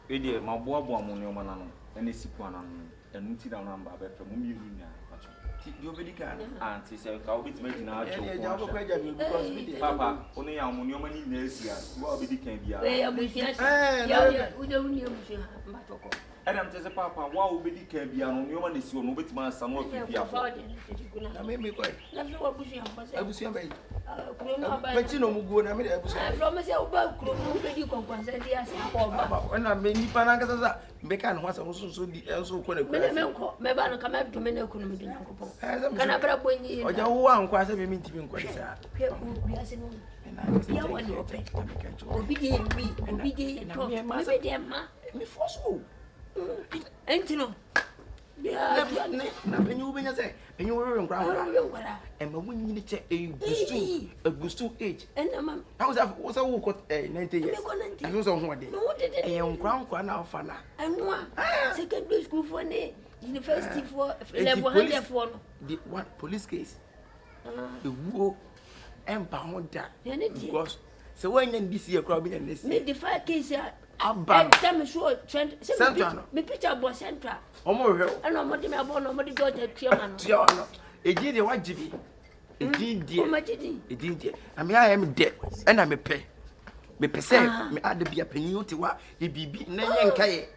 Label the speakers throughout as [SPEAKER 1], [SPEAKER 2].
[SPEAKER 1] Edi ma boa mo ne o ma na no ene siku ana no enu ti da na mba be fe mo mi ru nya acho ti di obedi kan anti se ka obedi ma gina acho papa oni ya mo ne o ma ni na asia wa obedi kan bia
[SPEAKER 2] ya uja uni abusia mba toko
[SPEAKER 1] Adam tese papa wa obedi kan bia no ne o ma na si o no obeti ma sa no afifia
[SPEAKER 3] na me ko
[SPEAKER 2] na fi abusia mpase
[SPEAKER 3] abusia bai
[SPEAKER 2] kuno ba
[SPEAKER 3] pati no mugo na me abusia
[SPEAKER 2] from se oba kuno obedi konkwansa di ase akọ
[SPEAKER 3] na me nipa na nkasa sa mbeka no hwasa so di enso ko na
[SPEAKER 2] kwara me nko me ba no kama do me na kunu me do nyankopon kana bra bonyi
[SPEAKER 3] oja wo anko asa me ntimi nko sa
[SPEAKER 2] pe obi ase no ya wani ope obi de to me be de ma
[SPEAKER 3] me foso
[SPEAKER 2] entino ya
[SPEAKER 3] na penyu benya se penyu wo nkra e ma wunyi ni che e gustu age
[SPEAKER 2] ena mam
[SPEAKER 3] how so wo ko 90 years I know so ho de e nkra na ofa na
[SPEAKER 2] anwa secondary school for ne university for level 100 for no
[SPEAKER 3] the what police case the wo empa ho da because se wanya ndisi e kra bi na ndisi
[SPEAKER 2] me the fire case
[SPEAKER 3] Abba.
[SPEAKER 2] Tell sure trend.
[SPEAKER 3] Central.
[SPEAKER 2] Me picture boy central.
[SPEAKER 3] Omo hwe.
[SPEAKER 2] And no me abon no me daughter chairman.
[SPEAKER 3] Tio no. Eji de wajibi. Eji die.
[SPEAKER 2] O ma jidi.
[SPEAKER 3] Eji die. Na me am de. E na me pe. Me pe se me ade bia panyin oti wa e bibi na nye nkaye.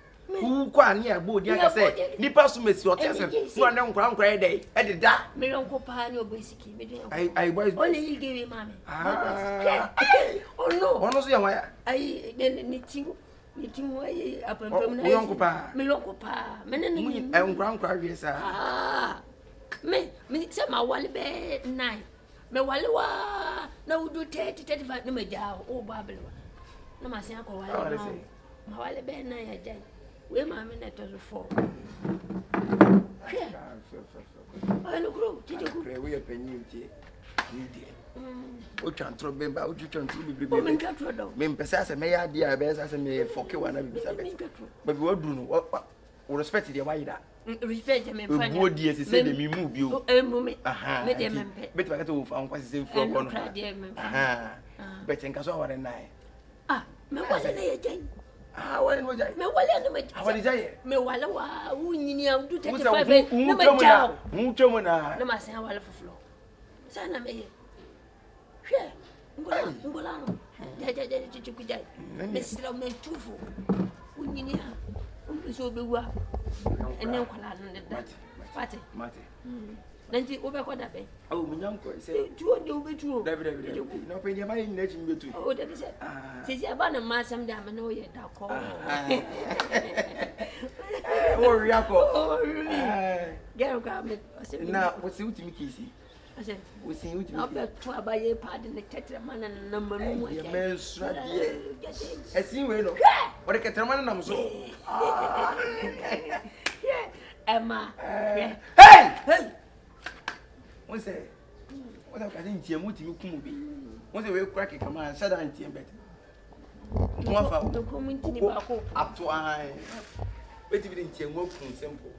[SPEAKER 3] Wu kwa ne agbo di aka se. Nipa so mesi otese. No na nkra e dey. E de da.
[SPEAKER 2] Me ronko pa ni obesiki. Me de.
[SPEAKER 3] I boys.
[SPEAKER 2] Only you give me mama. Oh no.
[SPEAKER 3] Ono so ya wa ya.
[SPEAKER 2] Ai ni tingo. Meeting way up and from
[SPEAKER 3] me yonko pa
[SPEAKER 2] me ne ni
[SPEAKER 3] nkra wie sa
[SPEAKER 2] me se ma wale be 9 me wale wa na wudu 30 35 no me ja o babel wa na ma se akọ wale ma wale be 9 ya jai we ma me na to 4 ano kro titi ku
[SPEAKER 3] we ya panyin tie ni die o chantro bemba o chantro bibri
[SPEAKER 2] o men katro do
[SPEAKER 3] me mpesa se me ya dia be sa se me foke wana bibisa be baby wadu no o respect dia why da
[SPEAKER 2] respect me fa
[SPEAKER 3] o die se se de mi mu bi o
[SPEAKER 2] mu me me de me mpe
[SPEAKER 3] beti ba ka to fa nkwasi se fu ko no bet nka so ware nai
[SPEAKER 2] me wale na ye jan
[SPEAKER 3] wale no jai
[SPEAKER 2] me wale no me
[SPEAKER 3] wale jai
[SPEAKER 2] me wale wa wunyini am du 35 na me jaw
[SPEAKER 3] mu chomo na
[SPEAKER 2] ma se wale fuflo sana me ngola no ja chikuja mesira me tufu unyini ha so bewa ene nkwala no da mate nanti obe ko da be
[SPEAKER 3] minyanko se
[SPEAKER 2] tuo de obe tuo
[SPEAKER 3] david no pe dia mai na chimbe tu
[SPEAKER 2] o da bi se se aba na masam da me no ye da ko
[SPEAKER 3] o riako
[SPEAKER 2] gero ka me
[SPEAKER 3] na wo se utimi kisi
[SPEAKER 2] ase
[SPEAKER 3] wo se utimi
[SPEAKER 2] obe to abaye pad ne tetre mana na manu
[SPEAKER 3] ya me sra die esin we no o de ketre mana na mo so
[SPEAKER 2] Emma
[SPEAKER 3] hey wọ́n sẹ́ kàdé ntìyẹ mú tìmí kún mu bí wọ́n sẹ́ wẹ́ẹ́ kúrẹ́ kẹ̀kẹ́ máa ṣẹ́dá ntìyẹ bẹ́ẹ̀ wọ́n fa o ato ahan wẹ́ẹ́ ti bi de ntìyẹ mú kún sẹ́mpọ̀.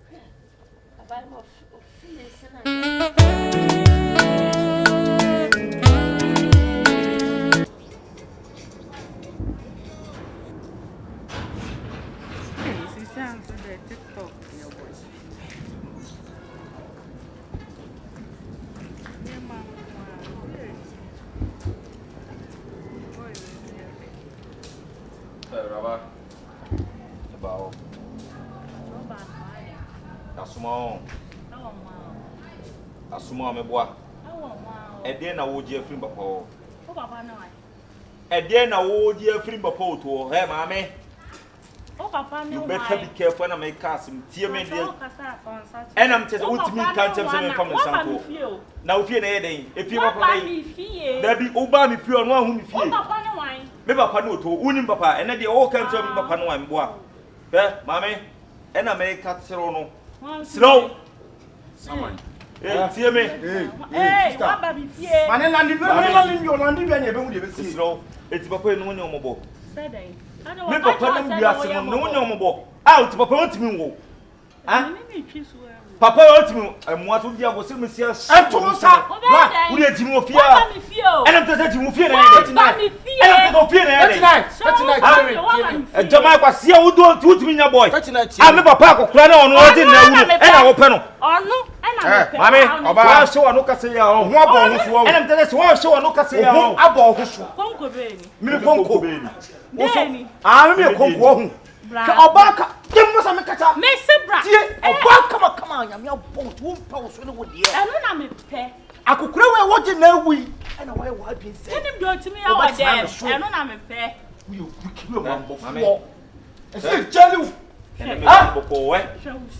[SPEAKER 1] Asuma me boa. Ede na wo je afrim papa o. O papa na wa. Ede na wo je afrim papa o to. He maame.
[SPEAKER 4] O papa na wa.
[SPEAKER 1] You better be careful na me cast him. Tie me dey. Enam tese utimi kan tem se me fam na sanko. Na ofie na ye den. Efie papa dey. Da bi o ba mi fie no ahu mi fie.
[SPEAKER 4] O papa na wa.
[SPEAKER 1] Me papa no to. Unim papa. Ene dey o kan tem me papa no wa me boa. He maame. Ena me ka tsero no. Slow. Someone. Tie me.
[SPEAKER 4] What baby fie?
[SPEAKER 3] Mane landi be landi be na ebe mu de be si.
[SPEAKER 1] Slow. Eti papa enu ne omobo.
[SPEAKER 4] Say dey.
[SPEAKER 1] Me papa no bia se no ne omobo. Ah, eti papa wantimi wo. Ah? Papa wantimi emu ato dia go se me sia.
[SPEAKER 3] Eto sa.
[SPEAKER 1] Na, wo de jimi ofia.
[SPEAKER 4] Papa mi fie o.
[SPEAKER 1] Enam tese jimi ofia na ye.
[SPEAKER 4] Papa mi fie.
[SPEAKER 1] ena to fie na ene 39 jama kwa sia wo do tutimi nya boy ah me papa akokura na ono odi na wu ena wo pe no
[SPEAKER 4] ono ena me pe
[SPEAKER 1] mami oba show no kase ya ho abo ho so ena mtene so wo show no kase ya ho abo ho so
[SPEAKER 4] konko beni
[SPEAKER 1] mi konko beni
[SPEAKER 4] beni
[SPEAKER 1] ah me konko ho ka oba ka dem so me kata
[SPEAKER 4] me sebra
[SPEAKER 1] tie oba kama nya me abo wo pa wo so ne wo de
[SPEAKER 4] eno na me pe
[SPEAKER 1] akokura we wo de na wi ena wo wa bi se
[SPEAKER 4] enim do timi ya wo dem eno na me pe
[SPEAKER 1] we o kikiro mambo fo ese jeli ah boko we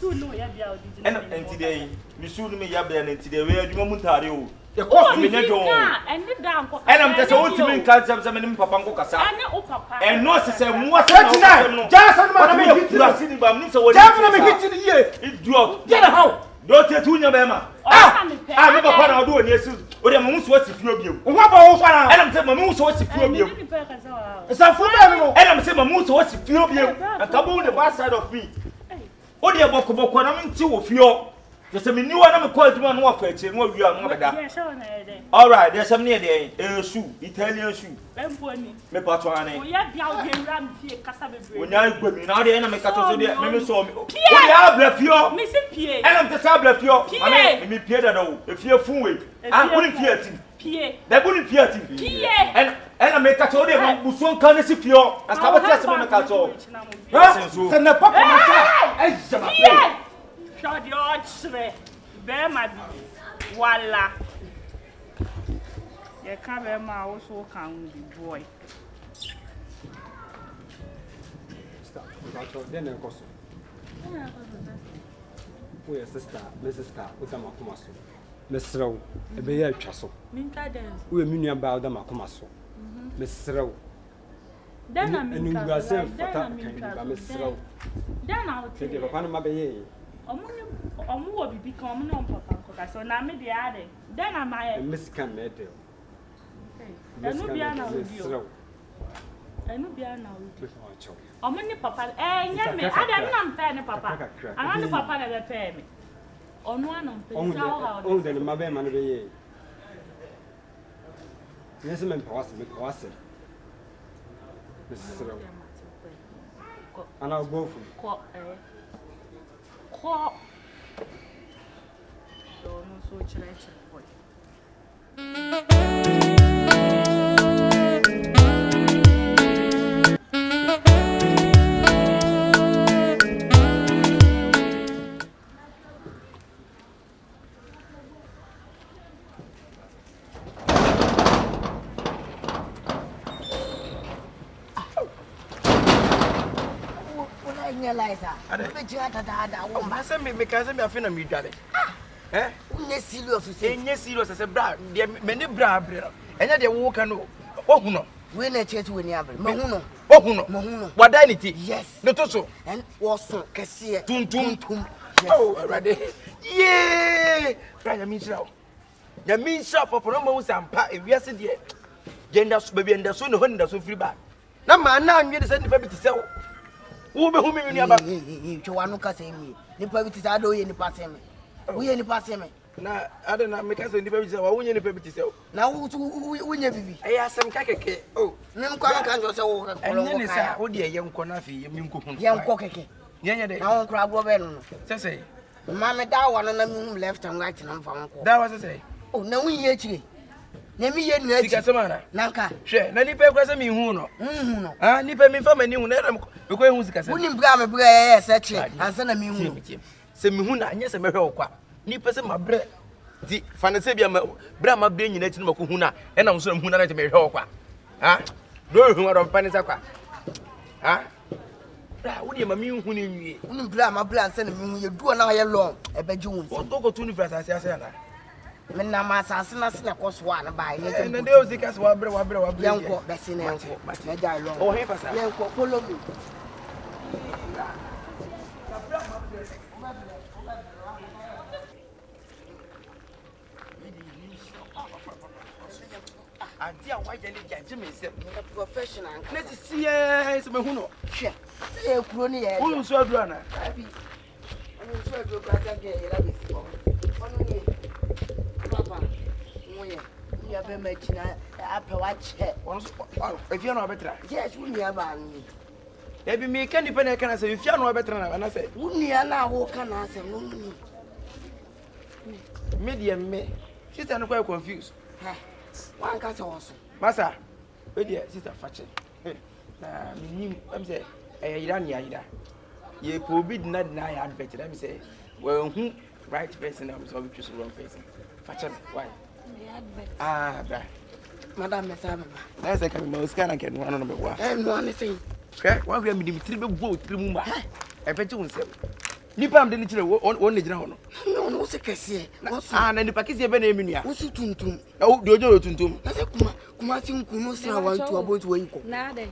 [SPEAKER 4] so no ya bia odi
[SPEAKER 1] ena enti de mi su no me ya bia na enti de we adwuma mu ntare o
[SPEAKER 3] e cost
[SPEAKER 1] me ne do
[SPEAKER 4] ene da nko
[SPEAKER 1] ena mtese wo timi nka tse me ne papa nko kasa
[SPEAKER 4] ene o papa
[SPEAKER 1] eno se se mu ase na
[SPEAKER 3] 39 Jason ma na me hit
[SPEAKER 1] you see the bam ni se wo
[SPEAKER 3] Jason na me hit ni ye
[SPEAKER 1] idiot
[SPEAKER 3] get how
[SPEAKER 1] do te tu nya be ma ah me papa na do oni esi o de mamu so asi fio biem
[SPEAKER 3] wo ba wo fa na
[SPEAKER 1] ena mtese mamu so asi fio biem
[SPEAKER 3] sa fu be no
[SPEAKER 1] ena mtese mamu so asi fio biem akabo the bad side of me o de bokoboko na me nti wo fio just me niwa na me call adwuma no wa fa echi no wi anu beda all right there's some near there shoe Italian shoe me pato ane
[SPEAKER 4] o ya bia o de nra me fie kasa bebre
[SPEAKER 1] o nya gbemi na o de na me kato so de me so me o de abla fio
[SPEAKER 4] me se pie
[SPEAKER 1] ena me se abla fio ame me pie da do e fie fun we an kuni fie ati
[SPEAKER 4] pie
[SPEAKER 1] da kuni fie ati
[SPEAKER 4] pie
[SPEAKER 1] ena me kato de mo buso kan si fio akaba ti ase me kato
[SPEAKER 3] se na papa na sa ai jama
[SPEAKER 4] pie shodi o chre be ma bi wala ye ka be ma wo so kan bi boy
[SPEAKER 5] stop then go so we sister my sister udama kuma so mesrew e be ya atwa so
[SPEAKER 4] minka den
[SPEAKER 5] we minua ba udama kuma so mesrew
[SPEAKER 4] den na minka
[SPEAKER 5] enu gase fata kan ba mesrew
[SPEAKER 4] den na o
[SPEAKER 5] te de papa no ma be ye
[SPEAKER 4] omu wo bibi kan omu no papa ko ka so na me de ade den na ma ye
[SPEAKER 5] meskan me de
[SPEAKER 4] enu bia na odio enu bia na odio omu ni papa nya me ade na mpa ni papa ana ni papa na be pe me onu ana mpa sa ho ha
[SPEAKER 5] o de ma be ma no be ye yes me pa wase mesrew ana go fu
[SPEAKER 4] ko ko so no so chira boy
[SPEAKER 3] I me because me afina me dwale eh
[SPEAKER 6] unye serious say
[SPEAKER 3] enye serious say bra de me ne bra bra enye de wo ka no ohu no
[SPEAKER 6] we na church we ni abre ma hu no
[SPEAKER 3] ohu no wada ni ti
[SPEAKER 6] yes
[SPEAKER 3] ne to so
[SPEAKER 6] and woso kese
[SPEAKER 3] tuntum
[SPEAKER 6] oh
[SPEAKER 3] already yeah bra ya mi shira papa no ma wu sampa ewiase de gender so baby enda so no ho nda so free bag na ma na anwe de say nipa bi ti say wo be hu mi ni aba
[SPEAKER 6] twa no ka say mi nipa bi ti say ado ye nipa say me wo ye nipa say me
[SPEAKER 3] na ada na me ka say nipa bi ti say wo nye nipa bi ti say
[SPEAKER 6] na wo nye bibi
[SPEAKER 3] e ya sam ka keke oh
[SPEAKER 6] nim kwa kan jo say wo ka
[SPEAKER 3] enye ni say wo de ye nko na fi ye mi nko hu
[SPEAKER 6] ye nko keke
[SPEAKER 3] yenye de
[SPEAKER 6] na wo kra go be no
[SPEAKER 3] say
[SPEAKER 6] ma me da wa no na mi left and right na mfa nko
[SPEAKER 3] da wa say
[SPEAKER 6] oh na wo ye chire na mi ye nu achi
[SPEAKER 3] sika semana
[SPEAKER 6] nanka
[SPEAKER 3] hwe na nipa kwa say mi hu no ah nipa mi fa mani hu na me ko hu sika semana
[SPEAKER 6] woni bra me bra ye se chire ansa na mi hu
[SPEAKER 3] se mi hu na anye se me hwe okwa nipa se ma bre di fa na se bia ma bra ma bre nyina chi na ko hu na e na so na hu na na me hwe okwa ha do hu wadon pani sakwa ha bra wodi ma mi hu ni nwie
[SPEAKER 6] woni bra ma bra ansa na mi hu ye duo na ye long e be ji won
[SPEAKER 3] o to ko tunu fra sase ase na
[SPEAKER 6] me na ma sase na se na ko so na ba ye je
[SPEAKER 3] na de o sika se wa bre
[SPEAKER 6] yanko be se na yanko me ja long
[SPEAKER 3] o he fa sa
[SPEAKER 6] yanko follow me
[SPEAKER 3] adi a wa je ni jaje me se
[SPEAKER 6] professional
[SPEAKER 3] na ti sie se me hu no
[SPEAKER 6] hwe e kuro ni ye
[SPEAKER 3] wo nso adura na
[SPEAKER 6] abi onu so do bra ta ge ye la be si ono ni papa mo ye ya be machina apa wache.
[SPEAKER 3] If you know better.
[SPEAKER 6] Yes, wuni aba.
[SPEAKER 3] Ebi me can depend I can say if you know better na say.
[SPEAKER 6] Wuni na wo kana say no.
[SPEAKER 3] Medium me. Sister no quite confused.
[SPEAKER 6] One ka so.
[SPEAKER 3] Masa. We dey sister fache. Na me am say ira ni ira. Ye forbid na deny advert. Let me say well who right person am so we choose wrong person. Fache why? Bra.
[SPEAKER 6] Madam Mesa baba.
[SPEAKER 3] Na say come mo scan and can one no be wa.
[SPEAKER 6] No one say.
[SPEAKER 3] Okay, one we am di mitri be bo tri mu ma. E pete unsem. Nipa am de ni kire won ne gina ho no.
[SPEAKER 6] No se kese.
[SPEAKER 3] Na nipa kese be na eminua.
[SPEAKER 6] Wo su tuntum.
[SPEAKER 3] Na wo de ojo tuntum.
[SPEAKER 6] Na se kuma si nkunu se awan to about we ko.
[SPEAKER 4] Na de.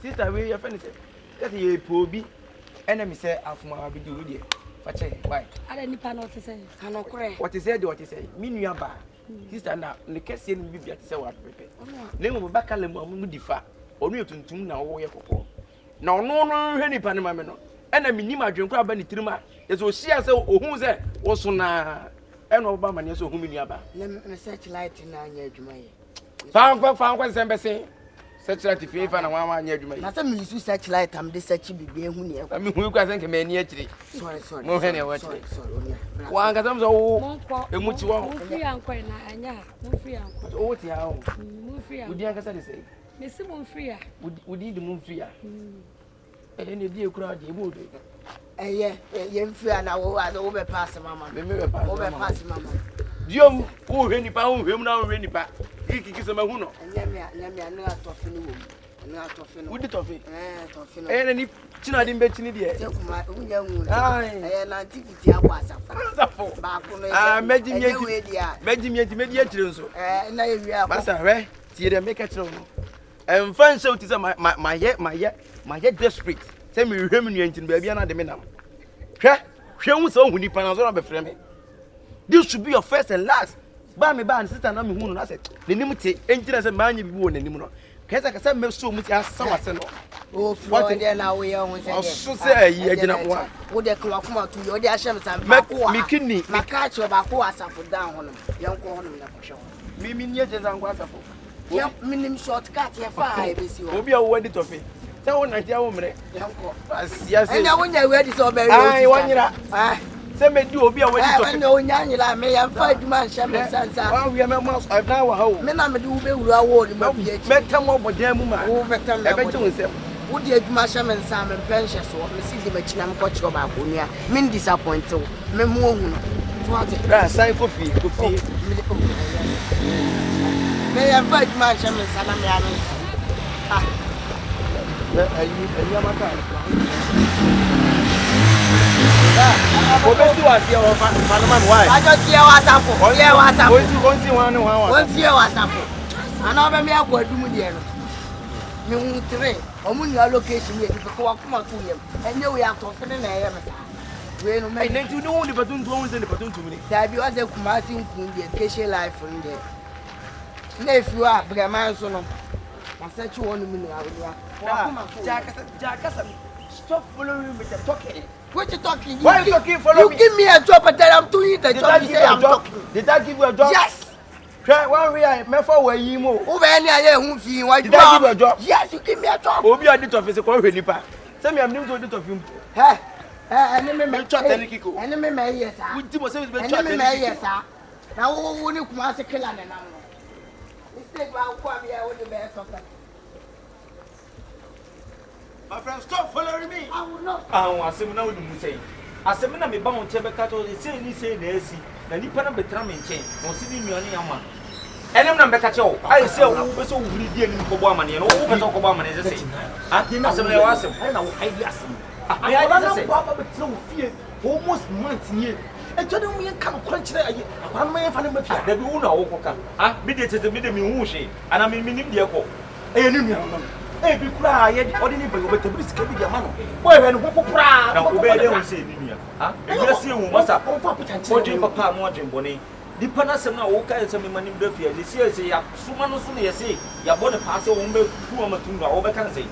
[SPEAKER 3] Sister we your friend say. That ye probi. Enemy say afuma bi do we fache why?
[SPEAKER 4] Ada nipa na ote say.
[SPEAKER 6] Ano kore.
[SPEAKER 3] What is say? Me nua ba. Sister na ne kese ni bibia te say what prepare. Na mo ba kala mu difa. Onu tuntum na wo ye kokko. Na ono no hwe nipa ne ma me no. Ena me nim adwen kra ba ni tirima. Yeso hia say ohun say wo so na ena oba mane so ohun me nua ba.
[SPEAKER 6] Me search light na anya adwuma ye.
[SPEAKER 3] Fan kwa sembese. Search light fi fa na wa anya adwuma ye.
[SPEAKER 6] Na say me use search light am de search bibi ehun ne e.
[SPEAKER 3] Me hu kwa say nke me ani akire.
[SPEAKER 6] Sorry.
[SPEAKER 3] Mo hwe ne wa akire.
[SPEAKER 6] Sorry.
[SPEAKER 3] Wa nga sam so wo emuti wo.
[SPEAKER 4] Mo free anko na anya. Mo free anko.
[SPEAKER 3] O ti ha o.
[SPEAKER 4] Mo free anko.
[SPEAKER 3] Udi anga say say.
[SPEAKER 4] Me si mo free a.
[SPEAKER 3] Udi di mo free a. Ne di ekura di ebo do.
[SPEAKER 6] Ye mfia na wo be pass mama.
[SPEAKER 3] Me be pass.
[SPEAKER 6] Wo be pass mama.
[SPEAKER 3] Diom wo hwe nipa wo hwe mu na wo hwe nipa. Kiki se ma hu no.
[SPEAKER 6] Nyamia na atofe no wo. Na atofe no.
[SPEAKER 3] Udi tofe.
[SPEAKER 6] Tofe no.
[SPEAKER 3] Na ni china di mbe chini die.
[SPEAKER 6] Se kuma unya hu.
[SPEAKER 3] Na
[SPEAKER 6] antivity akwa asafo.
[SPEAKER 3] Asafo.
[SPEAKER 6] Ba ko no.
[SPEAKER 3] Meji medi akire nso.
[SPEAKER 6] Na ye wi akwa.
[SPEAKER 3] Masa hwe tie de make akire no. Emfa nso ti se my desperate. Say me hwe me nua ntin ba bia na de me nam. Hwe hu se ohun nipa na so na be frɛ me. This should be your first and last. Ba me ba and sister na me hu no na say nenim te entina se ma anya bi wo nenim no. Kasa me so mu ti asawa se no.
[SPEAKER 6] O flo de na wo ye hu se de.
[SPEAKER 3] So say yi agina wo.
[SPEAKER 6] Wo de klo akoma tu yo de ahyem sam ba ko.
[SPEAKER 3] Me kini.
[SPEAKER 6] Maka che ba ko asafo dan ho no. Ye nko ho no na ko hwe.
[SPEAKER 3] Me nie je zango asafo.
[SPEAKER 6] Ye minim shortcut ye fa ha e besi wo.
[SPEAKER 3] Obi a wo di tofe. Say wo na dia wo mre.
[SPEAKER 6] Ye nko.
[SPEAKER 3] Asia say.
[SPEAKER 6] Enya wo nya we di so be.
[SPEAKER 3] Ai wanyira. Say me di obi a wo di tofe.
[SPEAKER 6] Enya wo nya nyira me ya fa aduma nhye me sansa.
[SPEAKER 3] Wa we me mo na wa ha wo.
[SPEAKER 6] Me na me di wo be wuru awo ni ma bi echi.
[SPEAKER 3] Metam wo bodan mu ma.
[SPEAKER 6] Wo betam me.
[SPEAKER 3] E be che wo nsem.
[SPEAKER 6] Wo di aduma hye me nsa me pension so. Me si di machi na me ko chiro ba ko nua. Me disappoint wo. Me mu ohun no. So what?
[SPEAKER 3] Ra sai kofi.
[SPEAKER 6] Me ya fa aduma hye me nsa na me anu.
[SPEAKER 3] Ayi amaka. Obesi wa sia wa fanman why?
[SPEAKER 6] I just hear WhatsApp. Hear WhatsApp.
[SPEAKER 3] Onsi wan no wan wa.
[SPEAKER 6] Onsi hear WhatsApp. Ana ba me akwa dum de no. Me hu tre. Omu ni allocation ye ko wa kuma ku yem. Enye we atofe ne na ye me sa. We no me.
[SPEAKER 3] Ai nentu no ni patuntu won se ni patuntu mi.
[SPEAKER 6] Da bi wa ze kuma si nkun de education life nde. Na efi wa brema so no. Na search one minute
[SPEAKER 3] Jakasa, stop following me with the talking.
[SPEAKER 6] What you talking?
[SPEAKER 3] Why are you talking? Follow me.
[SPEAKER 6] You give me a job, but then I'm doing the job. You say I'm talking.
[SPEAKER 3] Did I give you a job?
[SPEAKER 6] Yes.
[SPEAKER 3] One way I me for where you mo.
[SPEAKER 6] Over any other who feel why?
[SPEAKER 3] Did I give you a job?
[SPEAKER 6] Yes, you give me a job.
[SPEAKER 3] Obi a dit of is a call nipa. Tell me I'm new to dit of him.
[SPEAKER 6] Hey, enemy me
[SPEAKER 3] chat any kiko.
[SPEAKER 6] Enemy me yes, sir.
[SPEAKER 3] We do say we chat
[SPEAKER 6] enemy me yes, sir. Now who you come as a killer na now. Instead of come here with the best of them.
[SPEAKER 3] My friend, stop following me.
[SPEAKER 6] I will not.
[SPEAKER 1] I say now you say. Asem na me ba won chebe ka to say ni say na asi. Na nipa na betra me nchen. No si ni nuane yama. Enem na be ka che o. Ai say wo be so wuri die ni ko bo amane no wo be so ko bo amane say. Asem na yo asem.
[SPEAKER 5] Ai na wo ai di asem.
[SPEAKER 1] Ai ai say.
[SPEAKER 5] Ba betra wo fie almost month nie. E jode mu yen kan kwankyere aye. Akwa no yen fa ne mafia.
[SPEAKER 1] Da bi wo na wo ko ka. Me de tete me de me hu hwe. Ana me nim de ko.
[SPEAKER 5] E ni nua no. E bi kura ye odi ni be go betabri sika bi dia ma no. Boy he no ko kura.
[SPEAKER 1] Na wo be de wo say ni nua. E bi se hu masa.
[SPEAKER 5] Mo
[SPEAKER 1] Odin papa mo odin bone. Di pana sem na wo ka se me manim da fia. Di se ya suma no so na ye se ya bone pa se wo be ku ma Tundra wo be kan say.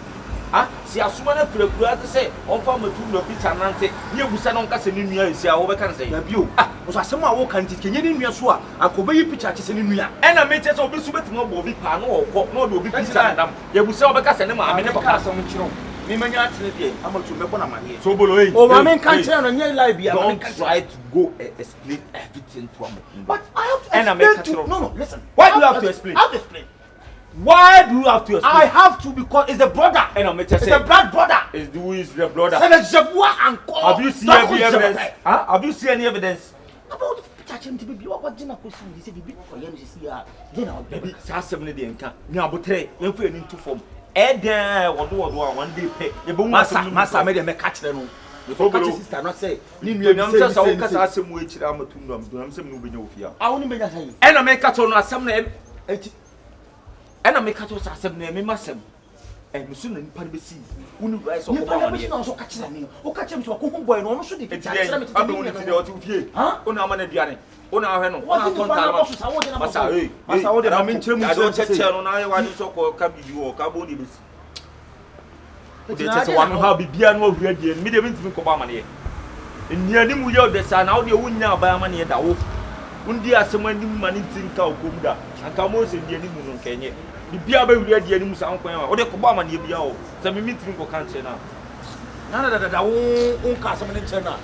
[SPEAKER 1] ah si asoma na fira kura te say on fa Tundra picture nante ni ebusa na onka se ni nua esi a wo be kan say
[SPEAKER 5] ya bio so asem a wo kan ti kenye ni nua so a akobayi picture che se ni nua
[SPEAKER 1] ena me che so obi su betima bo obi pa no okọ na obi picture ndam ye busa wo be ka se ne ma ame ne papa
[SPEAKER 5] asem chiro me manya atene die amatu me bona mane
[SPEAKER 1] Sobolo eh
[SPEAKER 5] o ma men kan che na nye live bia
[SPEAKER 1] don't try to go explain everything to am
[SPEAKER 5] but I have to explain no listen
[SPEAKER 1] why do you have to explain?
[SPEAKER 5] I have to explain.
[SPEAKER 1] Why do you have to explain?
[SPEAKER 5] I have to because it's a brother. It's a blood brother.
[SPEAKER 1] Who is the brother?
[SPEAKER 5] Have
[SPEAKER 1] you seen any evidence? Huh? Have you seen any evidence?
[SPEAKER 5] About touching to be what dinner question? He said, "Be for you to see her." Then I'll baby.
[SPEAKER 1] Sassam the enka. Ni abotre. You feel into form. What do one day pay? You
[SPEAKER 5] Master made them catch them. The sister not say.
[SPEAKER 1] You know, I'm just a Cassam which I'm a Tundra. I'm saying no be no fear.
[SPEAKER 5] I only make that say.
[SPEAKER 1] And I make a ton of some name. And I make a ton of some name. Massam. And soon in Panabisi. Who rise on the also catch them. Who catch him to a cool boy and almost should be. I'm going to the 2 years. Huh? On our money, Diane. On our hand. On our contact. Massa, I mean, I don't check on I want to so called Cabu or Cabo. It's one how be piano ready and medium to Cobama. In near him, we are the son out the wind now by money at the wolf. Undia someone money think out Kumda and Camos in the animal on Kenya. The Biaba ready and Musa or the Cobama near Biao. Some meeting for cancer now.
[SPEAKER 5] None of that won't cast some in China.